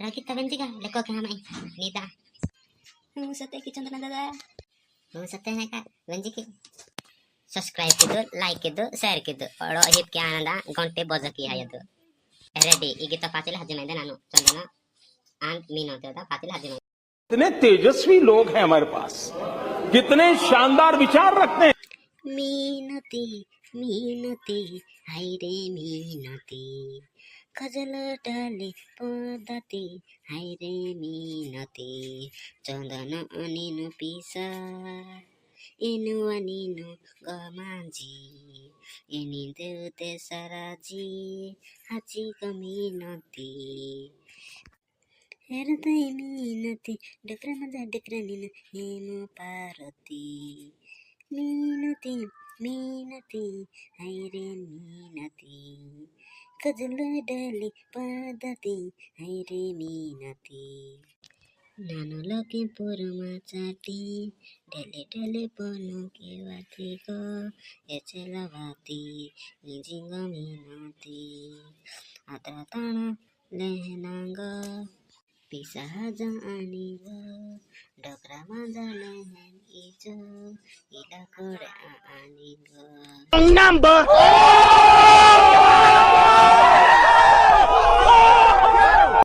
kita benci ka leko ka mai nita sate ki Chandana दादा mau sate है का benci ki subscribe किदो like किदो share किदो और हित के आनंदा घंटे बज की आयतो रेडी इगे तो पाचल हजे में नानु चंदना आंत मीनो तो पाचल हजे में कितने तेजस्वी लोग हैं हमारे पास, कितने शानदार विचार रखते हैं। मीनती मीनती हाय रे मीनती खजल डाले पदती हाय रे मीनती चंदन अनिनु पिसा एनु अनिनु गमांजी एनि देउते सराजी हाची कमीनती हेर्दै मिनती डक्रा मजा डक्रा निन हेमु पार्वती मिनती मिनती हाय रे मिनती कजल डाली पदती हाय रे मिनती नानो लखिमपुरमा चाटी ढेले ढेले पनु केवाती को एचेलावाती निजिंग मिनती आता ताना लेहनांग पिसा जानिग डोक्रा माजा लेहन इजो इला कोरे आनिग Number